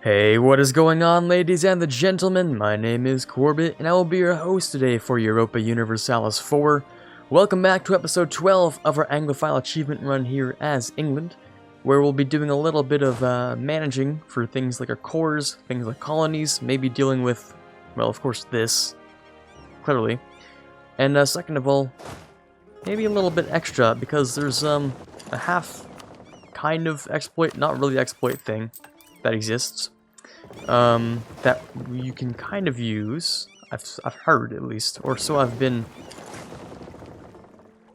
Hey, what is going on, ladies and the gentlemen? My name is Quarbit, and I will be your host today for Europa Universalis 4. Welcome back to episode 12 of our Anglophile achievement run here as England, where we'll be doing a little bit of managing for things like our cores, things like colonies, maybe dealing with, well, of course, this, clearly. And second of all, maybe a little bit extra, because there's a half kind of exploit, not really exploit thing that exists. That you can kind of use, I've heard at least, or so I've been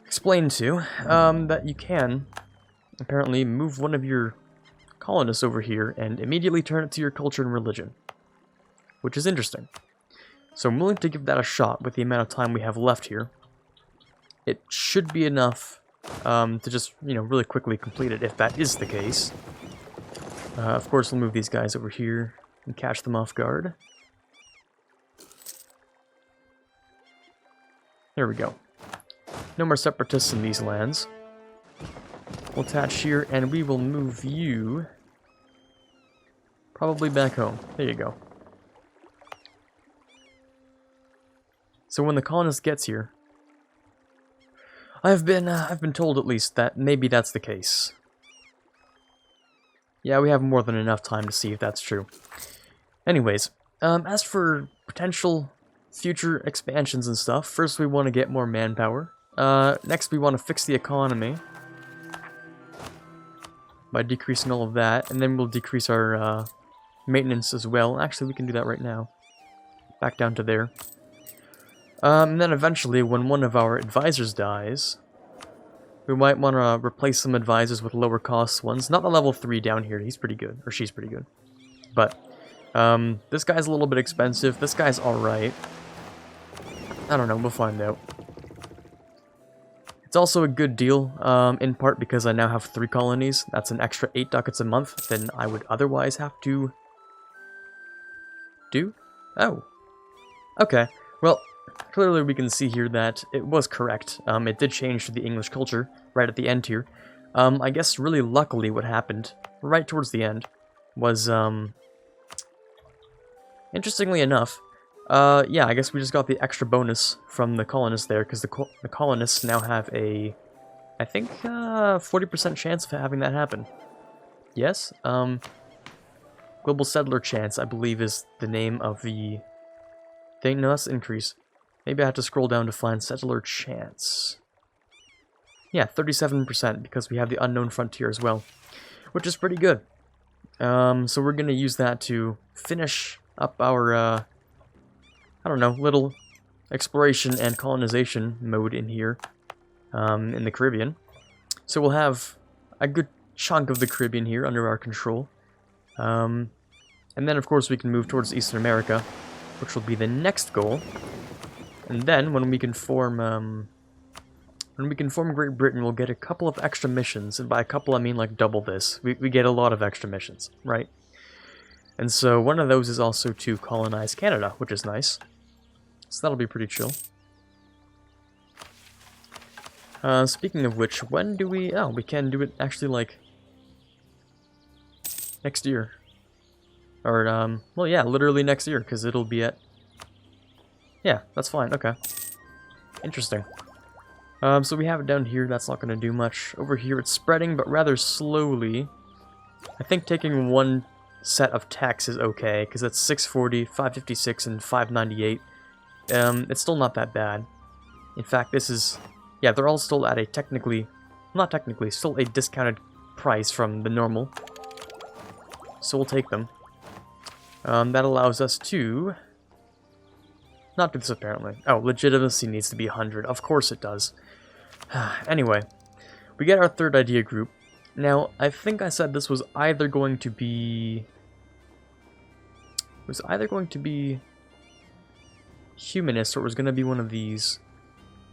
explained to, that you can apparently move one of your colonists over here and immediately turn it to your culture and religion, which is interesting. So I'm willing to give that a shot with the amount of time we have left here. It should be enough to just, really quickly complete it if that is the case. Of course, we'll move these guys over here and catch them off guard. There we go. No more separatists in these lands. We'll attach here, and we will move you probably back home. There you go. So when the colonist gets here, I've been told at least that maybe that's the case. Yeah, we have more than enough time to see if that's true. Anyways, as for potential future expansions and stuff, first we want to get more manpower. Next we want to fix the economy by decreasing all of that, and then we'll decrease our maintenance as well. Actually, we can do that right now. Back down to there. And then eventually, when one of our advisors dies, we might want to replace some advisors with lower cost ones. Not the level 3 down here, he's pretty good, or she's pretty good. But, this guy's a little bit expensive, this guy's alright. I don't know, we'll find out. It's also a good deal, in part because I now have 3 colonies. That's an extra 8 ducats a month than I would otherwise have to do. Oh. Okay, well, clearly we can see here that it was correct. It did change to the English culture right at the end here. I guess really luckily what happened right towards the end was, interestingly enough, yeah, I guess we just got the extra bonus from the colonists there, because the colonists now have a, I think, 40% chance of having that happen. Yes? Global Settler Chance, I believe, is the name of the thing. No, that's increase. Maybe I have to scroll down to find Settler Chance. Yeah, 37%, because we have the Unknown Frontier as well, which is pretty good. So we're going to use that to finish up our, I don't know, little exploration and colonization mode in here, in the Caribbean. So we'll have a good chunk of the Caribbean here under our control. And then, of course, we can move towards Eastern America, which will be the next goal. And then, when we can form Great Britain, we'll get a couple of extra missions, and by a couple I mean like double this. We get a lot of extra missions, right? And so one of those is also to colonize Canada, which is nice. So that'll be pretty chill. Speaking of which, when do we... Oh, we can do it actually like next year. Or, well, yeah, literally next year, because it'll be at... Yeah, that's fine, okay. Interesting. So we have it down here, that's not going to do much. Over here it's spreading, but rather slowly. I think taking one set of techs is okay, because that's 640, 556, and 598. It's still not that bad. In fact, this is... Yeah, they're all still at a technically... Not technically, still a discounted price from the normal. So we'll take them. That allows us to... Not do this, apparently. Oh, legitimacy needs to be 100. Of course it does. Anyway, we get our third idea group. Now, I think I said this was either going to be... It was either going to be humanist, or it was going to be one of these.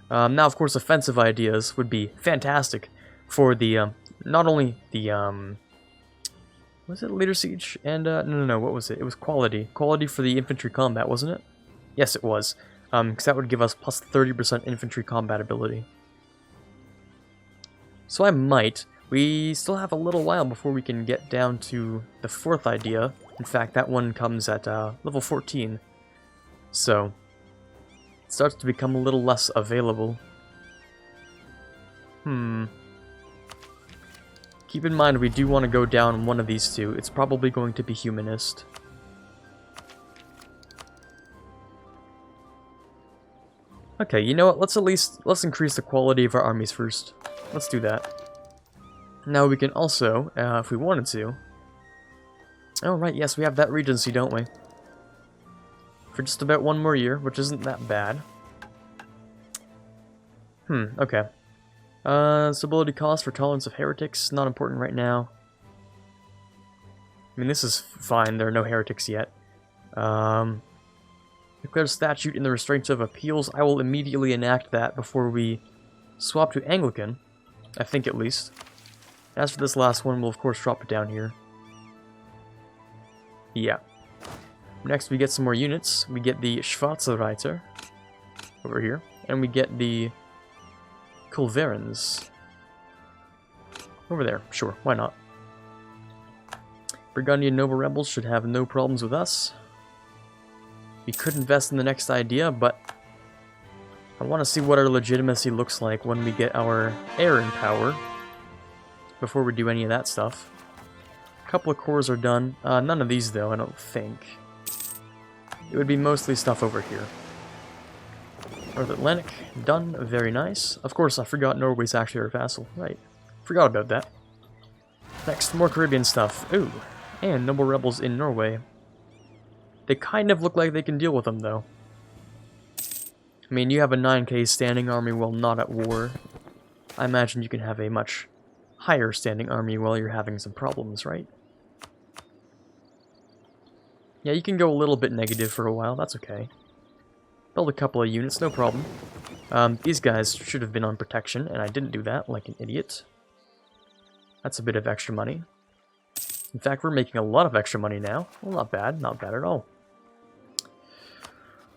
Now, of course, offensive ideas would be fantastic for the, not only the, was it Leader Siege? And, no, what was it? It was Quality. Quality for the infantry combat, wasn't it? Yes, it was. Because that would give us plus 30% infantry combat ability. So I might. We still have a little while before we can get down to the fourth idea, In fact, that one comes at level 14. So, it starts to become a little less available. Keep in mind, we do want to go down one of these two. It's probably going to be Humanist. Okay, you know what? Let's increase the quality of our armies first. Let's do that. Now we can also, if we wanted to... Oh, right, yes, we have that regency, don't we? For just about one more year, which isn't that bad. Okay. Stability cost for tolerance of heretics, not important right now. I mean, this is fine, there are no heretics yet. Declare statute in the restraints of appeals. I will immediately enact that before we swap to Anglican. I think, at least. As for this last one, we'll of course drop it down here. Yeah. Next, we get some more units. We get the Schwarzreiter over here, and we get the Kulverens over there. Sure, why not? Burgundian noble rebels should have no problems with us. We could invest in the next idea, but I want to see what our legitimacy looks like when we get our heir in power before we do any of that stuff. A couple of cores are done. None of these, though, I don't think. It would be mostly stuff over here. North Atlantic, done. Very nice. Of course, I forgot Norway's actually our vassal. Right. Forgot about that. Next, more Caribbean stuff. Ooh, and noble rebels in Norway. They kind of look like they can deal with them, though. I mean, you have a 9k standing army while not at war. I imagine you can have a much higher standing army while you're having some problems, right? Yeah, you can go a little bit negative for a while, that's okay. Build a couple of units, no problem. These guys should have been on protection, and I didn't do that, like an idiot. That's a bit of extra money. In fact, we're making a lot of extra money now. Well, not bad at all.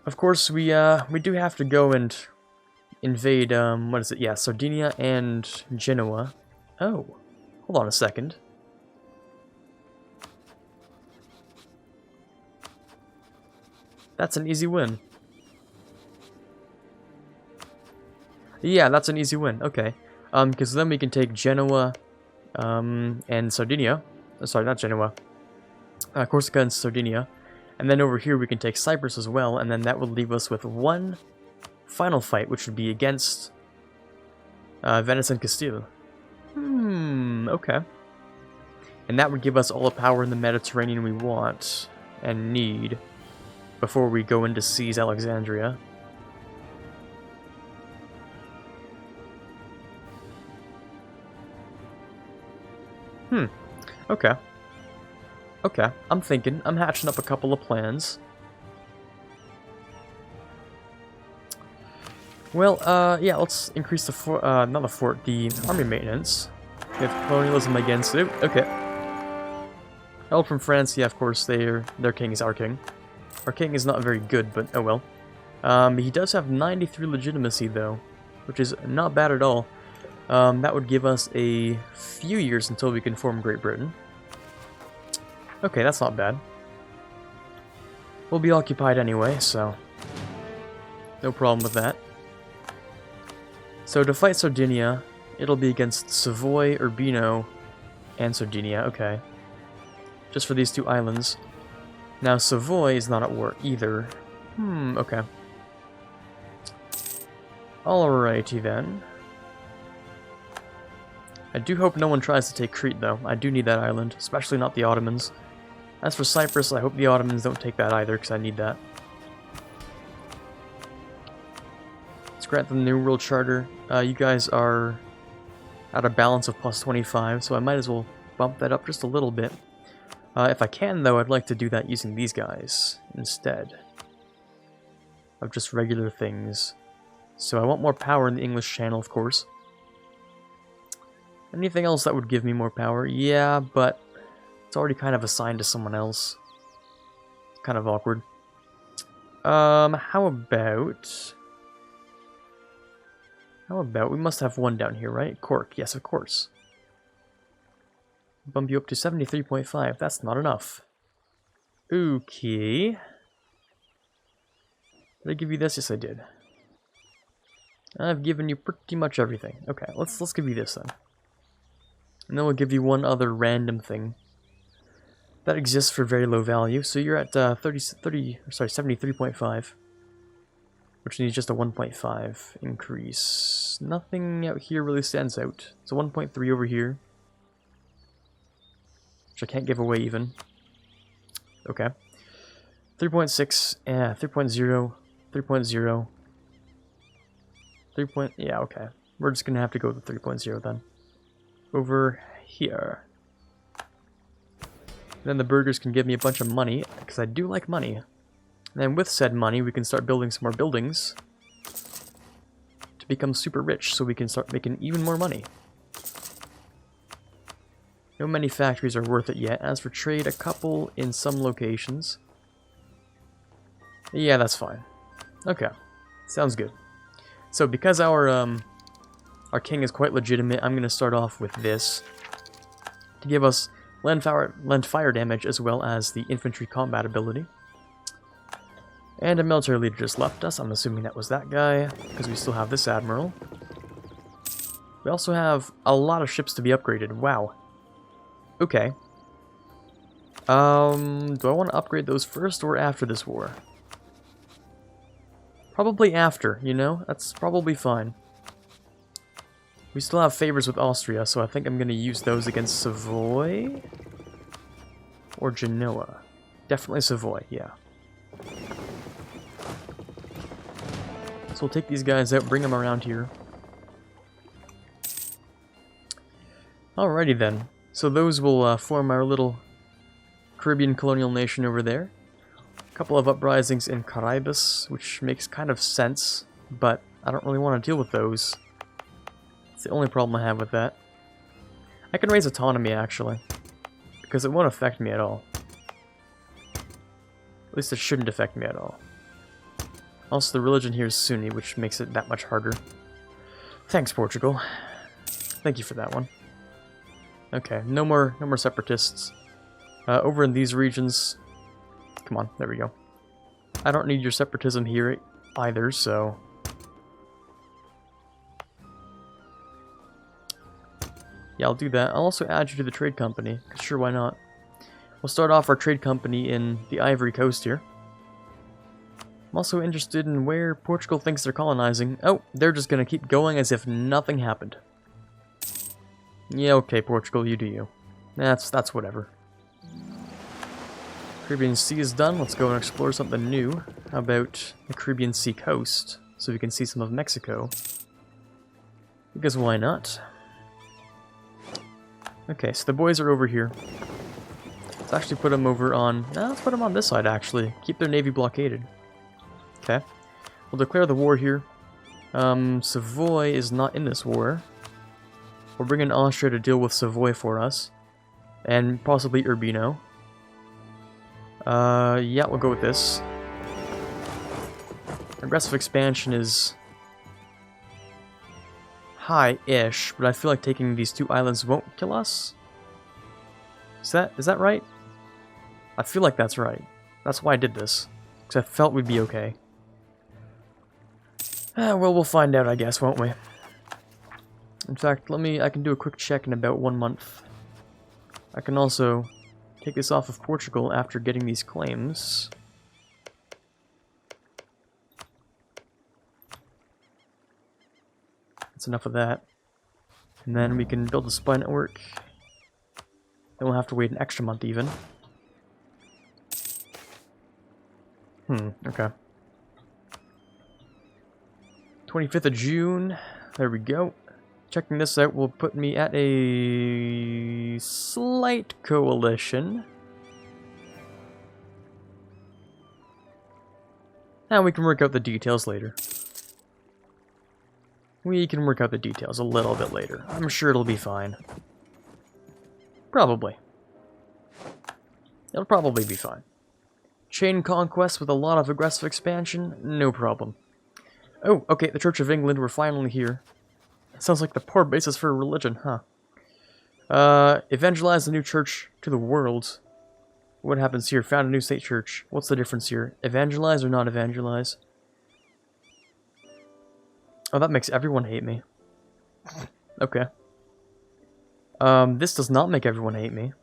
Of course, we do have to go and invade, what is it? Yeah, Sardinia and Genoa. Oh, hold on a second. That's an easy win. Yeah, that's an easy win, okay. Because then we can take Genoa, and Sardinia. Sorry, not Genoa. Corsica and Sardinia. And then over here we can take Cyprus as well, and then that would leave us with one final fight, which would be against Venice and Castile. Okay. And that would give us all the power in the Mediterranean we want and need before we go in to seize Alexandria. Okay. Okay, I'm hatching up a couple of plans. Well, yeah, let's increase the not the fort, the army maintenance. We have colonialism against it. Okay. Help from France, yeah, of course, their king is our king. Our king is not very good, but oh well. He does have 93 legitimacy, though, which is not bad at all. That would give us a few years until we can form Great Britain. Okay, that's not bad. We'll be occupied anyway, so no problem with that. So to fight Sardinia, it'll be against Savoy, Urbino, and Sardinia, okay. Just for these two islands. Now Savoy is not at war either. Okay. Alrighty then. I do hope no one tries to take Crete, though. I do need that island, especially not the Ottomans. As for Cyprus, I hope the Ottomans don't take that either, because I need that. Let's grant them the New World Charter. You guys are at a balance of plus 25, so I might as well bump that up just a little bit. If I can, though, I'd like to do that using these guys instead of just regular things. So I want more power in the English Channel, of course. Anything else that would give me more power? Yeah, but it's already kind of assigned to someone else. It's kind of awkward. How about... we must have one down here, right? Cork, yes, of course. Bump you up to 73.5. That's not enough. Okay. Did I give you this? Yes, I did. I've given you pretty much everything. Okay, let's give you this then. And then we'll give you one other random thing that exists for very low value. So you're at 73.5, which needs just a 1.5 increase. Nothing out here really stands out. It's a 1.3 over here, which I can't give away even. Okay. 3.6, yeah, 3.0, 3.0, 3. Yeah, okay. We're just gonna have to go with 3.0 then. Over here. Then the burgers can give me a bunch of money, because I do like money. And then with said money, we can start building some more buildings to become super rich, so we can start making even more money. No many factories are worth it yet. As for trade, a couple in some locations. Yeah, that's fine. Okay, sounds good. So because our king is quite legitimate, I'm going to start off with this to give us land fire damage as well as the infantry combat ability. And a military leader just left us. I'm assuming that was that guy because we still have this admiral. We also have a lot of ships to be upgraded. Wow. Okay. Do I want to upgrade those first or after this war? Probably after, you know? That's probably fine. We still have favors with Austria, so I think I'm going to use those against Savoy or Genoa. Definitely Savoy, yeah. So we'll take these guys out, bring them around here. Alrighty then. So those will form our little Caribbean colonial nation over there. A couple of uprisings in Quarbit, which makes kind of sense, but I don't really want to deal with those. It's the only problem I have with that. I can raise autonomy, actually, because it won't affect me at all. At least it shouldn't affect me at all. Also, the religion here is Sunni, which makes it that much harder. Thanks, Portugal. Thank you for that one. Okay, no more separatists. Over in these regions... Come on, there we go. I don't need your separatism here either, so... Yeah, I'll do that. I'll also add you to the trade company. Sure, why not? We'll start off our trade company in the Ivory Coast here. I'm also interested in where Portugal thinks they're colonizing. Oh, they're just gonna keep going as if nothing happened. Yeah, okay, Portugal, you do you. That's whatever. Caribbean Sea is done. Let's go and explore something new. How about the Caribbean Sea coast? So we can see some of Mexico. Because why not? Okay, so the boys are over here. Let's actually put them over on... No, let's put them on this side, actually. Keep their navy blockaded. Okay. We'll declare the war here. Savoy is not in this war. We'll bring in Austria to deal with Savoy for us. And possibly Urbino. Yeah, we'll go with this. Aggressive expansion is high-ish, but I feel like taking these two islands won't kill us. Is that right? I feel like that's right. That's why I did this. Because I felt we'd be okay. Well, we'll find out, I guess, won't we? In fact, I can do a quick check in about 1 month. I can also take this off of Portugal after getting these claims. That's enough of that. And then we can build a spy network. Then we'll have to wait an extra month even. Okay. 25th of June. There we go. Checking this out will put me at a slight coalition. And we can work out the details later. We can work out the details a little bit later. I'm sure it'll be fine. Probably. It'll probably be fine. Chain conquest with a lot of aggressive expansion? No problem. Oh, okay, the Church of England, we're finally here. Sounds like the poor basis for religion, huh? Evangelize the new church to the world. What happens here? Found a new state church. What's the difference here? Evangelize or not evangelize? Oh, that makes everyone hate me. Okay. This does not make everyone hate me.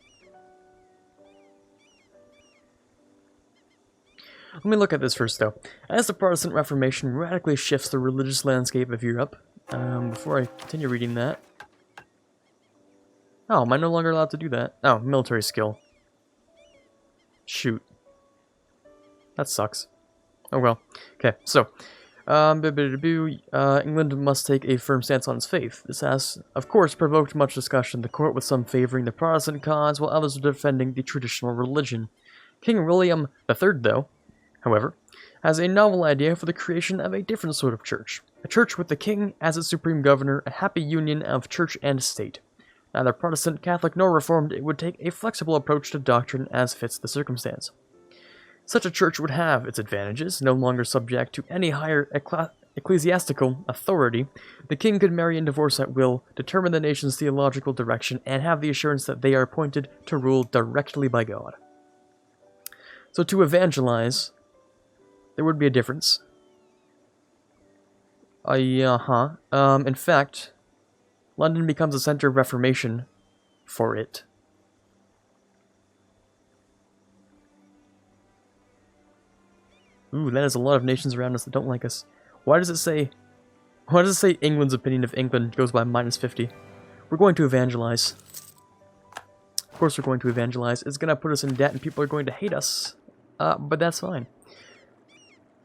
Let me look at this first, though. As the Protestant Reformation radically shifts the religious landscape of Europe, before I continue reading that... Oh, am I no longer allowed to do that? Oh, military skill. Shoot. That sucks. Oh well. Okay, so... England must take a firm stance on its faith. This has, of course, provoked much discussion, the court with some favoring the Protestant cause, while others are defending the traditional religion. King William III, though, however, has a novel idea for the creation of a different sort of church. A church with the king as its supreme governor, a happy union of church and state. Neither Protestant, Catholic, nor Reformed, it would take a flexible approach to doctrine as fits the circumstance. Such a church would have its advantages, no longer subject to any higher ecclesiastical authority. The king could marry and divorce at will, determine the nation's theological direction, and have the assurance that they are appointed to rule directly by God. So to evangelize, there would be a difference. In fact, London becomes a center of reformation for it. Ooh, that is a lot of nations around us that don't like us. Why does it say England's opinion of England goes by -50? We're going to evangelize. Of course we're going to evangelize. It's going to put us in debt and people are going to hate us. But that's fine.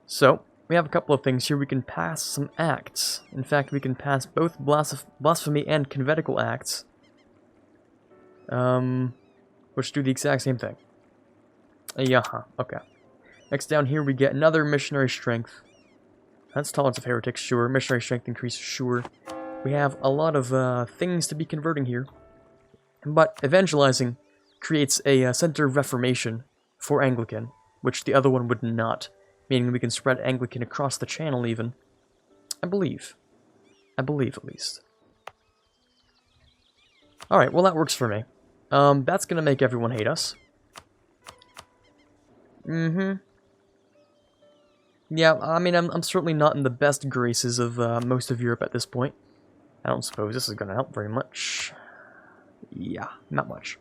So, we have a couple of things here. We can pass some acts. In fact, we can pass both blasphemy and conventicle acts. Which do the exact same thing. Okay. Next down here we get another missionary strength. That's tolerance of heretics, sure. Missionary strength increase, sure. We have a lot of things to be converting here. But evangelizing creates a center of reformation for Anglican, which the other one would not. Meaning we can spread Anglican across the channel even. I believe. At least. Alright, well that works for me. That's gonna make everyone hate us. Yeah, I mean, I'm certainly not in the best graces of most of Europe at this point. I don't suppose this is going to help very much. Yeah, not much.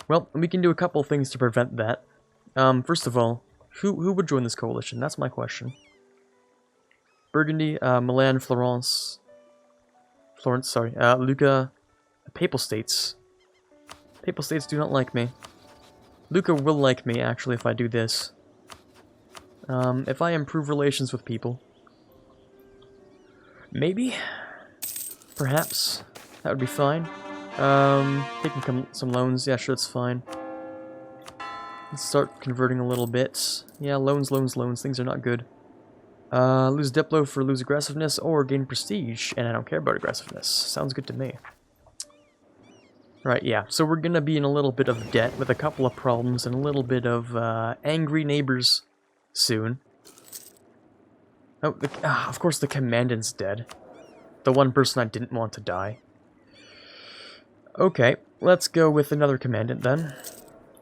Well, we can do a couple things to prevent that. First of all, who would join this coalition? That's my question. Burgundy, Milan, Florence, Lucca, Papal States. Papal States do not like me. Lucca will like me, actually, if I do this. If I improve relations with people. Maybe? Perhaps. That would be fine. Taking some loans, yeah, sure, that's fine. Let's start converting a little bit. Yeah, loans, things are not good. Lose Diplo for lose aggressiveness, or gain prestige, and I don't care about aggressiveness. Sounds good to me. Right, yeah, so we're gonna be in a little bit of debt with a couple of problems and a little bit of angry neighbors soon. Oh, of course the commandant's dead. The one person I didn't want to die. Okay, let's go with another commandant then.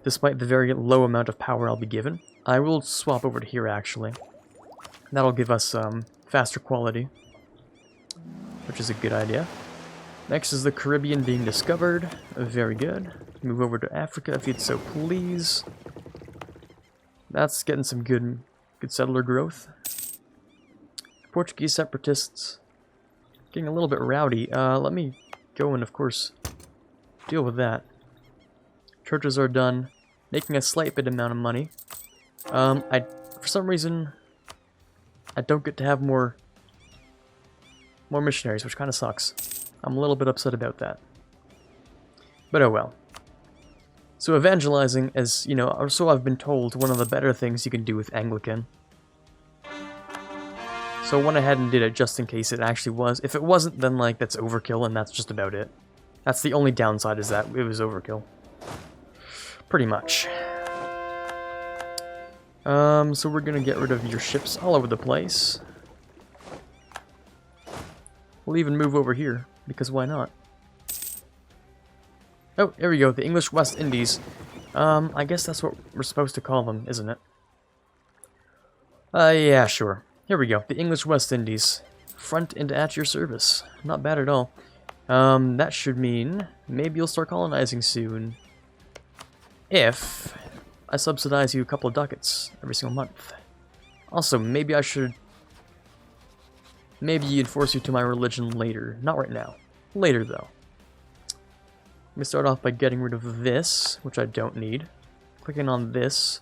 Despite the very low amount of power I'll be given. I will swap over to here actually. That'll give us faster quality. Which is a good idea. Next is the Caribbean being discovered. Very good. Move over to Africa if you'd so please. That's getting some good settler growth. Portuguese separatists getting a little bit rowdy. Let me go and, of course, deal with that. Churches are done, making a slight bit amount of money. For some reason, I don't get to have more missionaries, which kind of sucks. I'm a little bit upset about that. But oh well. So evangelizing is, or so I've been told, one of the better things you can do with Anglican. So I went ahead and did it just in case it actually was. If it wasn't, then that's overkill, and that's just about it. That's the only downside, is that it was overkill. Pretty much. So we're gonna get rid of your ships all over the place. We'll even move over here, because why not? Oh, there we go, the English West Indies. I guess that's what we're supposed to call them, isn't it? Yeah, sure. Here we go. The English West Indies. Front and at your service. Not bad at all. That should mean maybe you'll start colonizing soon. If I subsidize you a couple of ducats every single month. Also, maybe I should... Maybe enforce you to my religion later. Not right now. Later, though. Let me start off by getting rid of this, which I don't need. Clicking on this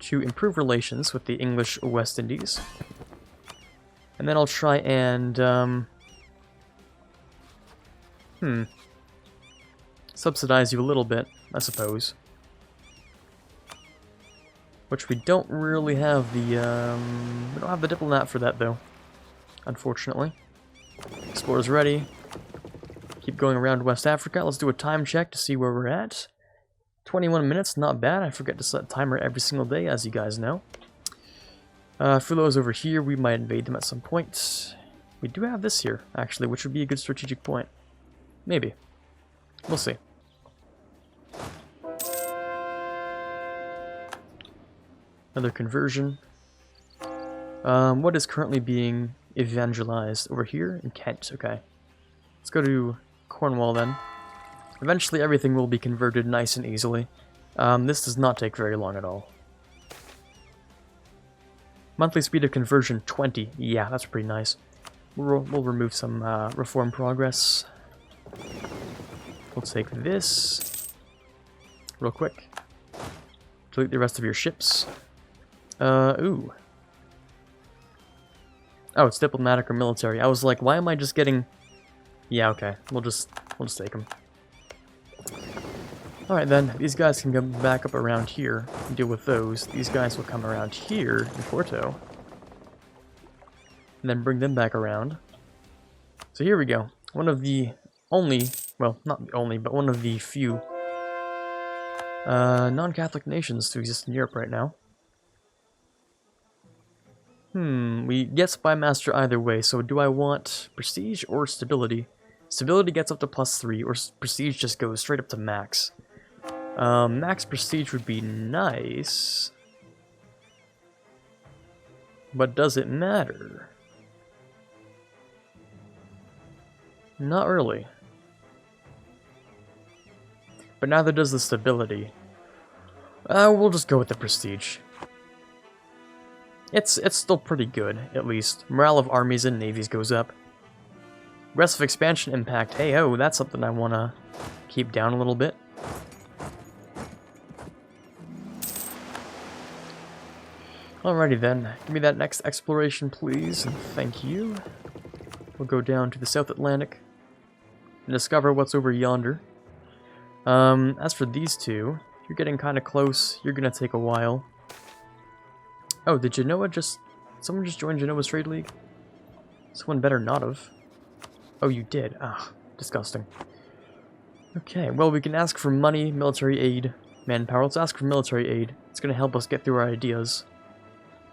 to improve relations with the English West Indies. And then I'll try and, subsidize you a little bit, I suppose. Which we don't really have the, we don't have the diplomat for that, though. Unfortunately. Explorer's ready. Keep going around West Africa. Let's do a time check to see where we're at. 21 minutes, not bad. I forget to set a timer every single day, as you guys know. For those over here, we might invade them at some point. We do have this here, actually, which would be a good strategic point. Maybe. We'll see. Another conversion. What is currently being evangelized over here? In Kent, okay. Let's go to Cornwall then. Eventually everything will be converted nice and easily. This does not take very long at all. Monthly speed of conversion, 20. Yeah, that's pretty nice. We'll remove some reform progress. We'll take this real quick. Delete the rest of your ships. Ooh. Oh, it's diplomatic or military. I was like, why am I just getting... Yeah, okay. We'll just take them. Alright then, these guys can come back up around here and deal with those. These guys will come around here in Porto. And then bring them back around. So here we go. One of the only, well, not the only, but one of the few non-Catholic nations to exist in Europe right now. We get Spy Master either way, so do I want Prestige or Stability? Stability gets up to +3, or Prestige just goes straight up to max. Max Prestige would be nice. But does it matter? Not really. But neither does the Stability. We'll just go with the Prestige. It's still pretty good, at least. Morale of armies and navies goes up. Rest of expansion impact, hey ho, that's something I want to keep down a little bit. Alrighty then, give me that next exploration please, and thank you. We'll go down to the South Atlantic and discover what's over yonder. As for these two, you're getting kind of close, you're going to take a while. Oh, did Genoa just... Someone just joined Genoa's Trade League? Someone better not have. Oh, you did. Ah, disgusting. Okay, well, we can ask for money, military aid, manpower. Let's ask for military aid. It's going to help us get through our ideas.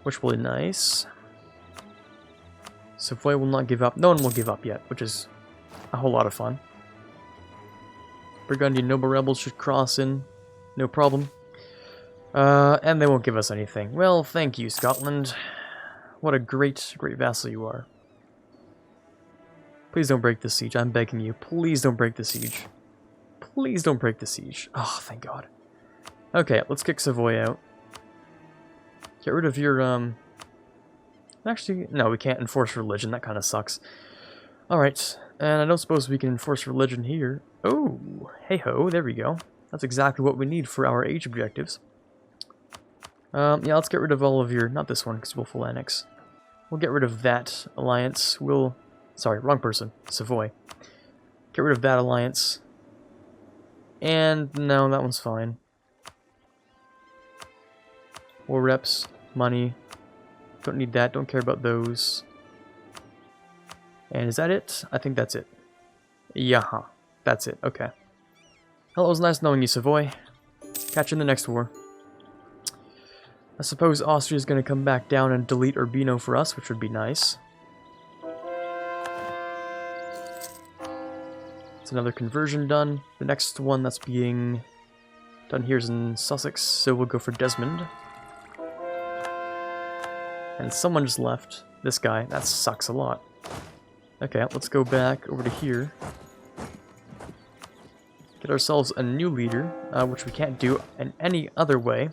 Which will be nice. Savoy will not give up. No one will give up yet, which is a whole lot of fun. Burgundian noble rebels should cross in. No problem. And they won't give us anything. Well, thank you, Scotland. What a great, great vassal you are. Please don't break the siege, I'm begging you. Please don't break the siege. Please don't break the siege. Oh, thank God. Okay, let's kick Savoy out. Get rid of your, Actually, no, we can't enforce religion. That kind of sucks. Alright, and I don't suppose we can enforce religion here. Oh, hey-ho, there we go. That's exactly what we need for our age objectives. Yeah, let's get rid of all of your... Not this one, because we'll full annex. We'll get rid of that alliance. We'll... Sorry, wrong person. Savoy. Get rid of that alliance. And no, that one's fine. War reps, money. Don't need that, don't care about those. And is that it? I think that's it. Yaha. That's it, okay. Well, it was nice knowing you, Savoy. Catch you in the next war. I suppose Austria's gonna come back down and delete Urbino for us, which would be nice. It's another conversion done. The next one that's being Down here's in Sussex, so we'll go for Desmond. And someone just left. This guy. That sucks a lot. Okay, let's go back over to here. Get ourselves a new leader, which we can't do in any other way.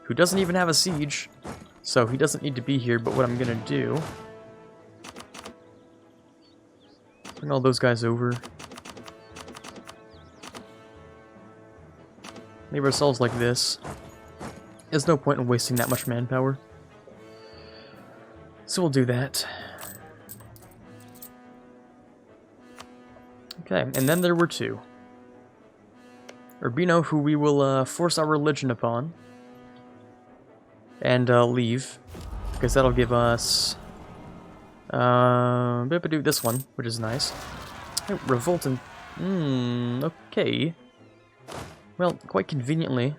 Who doesn't even have a siege, so he doesn't need to be here, but what I'm gonna do... bring all those guys over. Leave ourselves like this. There's no point in wasting that much manpower. So we'll do that. Okay, and then there were two. Urbino, who we will force our religion upon. And leave. Because that'll give us... do this one, which is nice. Hey, revolt and... okay. Well, quite conveniently...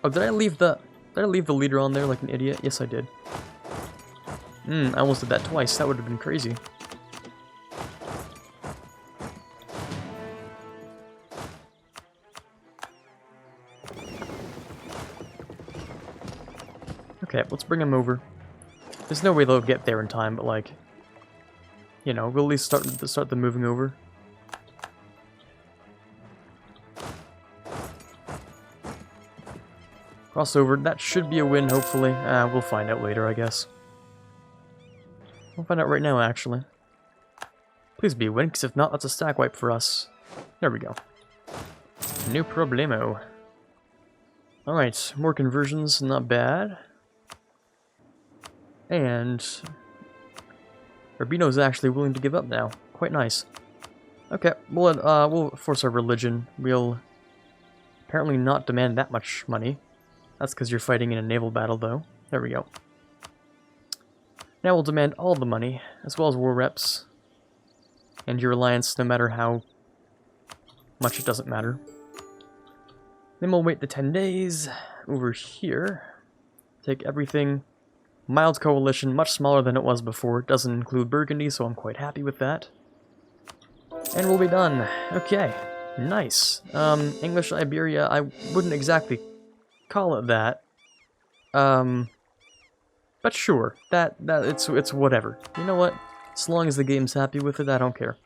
oh, did I leave the leader on there like an idiot? Yes, I did. I almost did that twice. That would have been crazy. Okay, let's bring him over. There's no way they'll get there in time, but like... you know, we'll at least start the moving over. Crossover, that should be a win, hopefully. We'll find out later, I guess. We'll find out right now, actually. Please be a win, because if not, that's a stack wipe for us. There we go. No problemo. Alright, more conversions, not bad. And... Urbino's actually willing to give up now. Quite nice. Okay, we'll force our religion. We'll apparently not demand that much money. That's because you're fighting in a naval battle, though. There we go. Now we'll demand all the money, as well as war reps. And your alliance, no matter how much it doesn't matter. Then we'll wait the 10 days. Over here. Take everything. Mild coalition, much smaller than it was before. It doesn't include Burgundy, so I'm quite happy with that. And we'll be done. Okay. Nice. English Iberia, I wouldn't exactly call it that. But sure, it's whatever. You know what? As long as the game's happy with it, I don't care.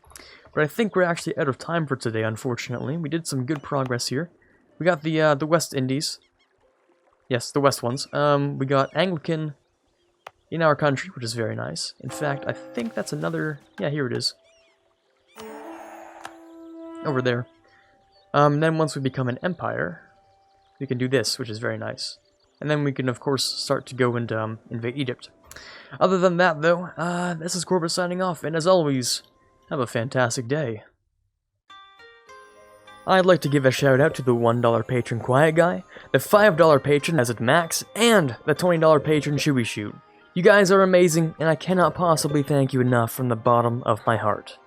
But I think we're actually out of time for today, unfortunately. We did some good progress here. We got the West Indies. Yes, the West ones. We got Anglican in our country, which is very nice. In fact, I think that's another... yeah, here it is. Over there. Then once we become an empire, we can do this, which is very nice. And then we can, of course, start to go and invade Egypt. Other than that, though, this is Quarbit signing off, and as always, have a fantastic day. I'd like to give a shout out to the $1 patron Quiet Guy, the $5 patron As It Max, and the $20 patron Chewy Shoot. You guys are amazing, and I cannot possibly thank you enough from the bottom of my heart.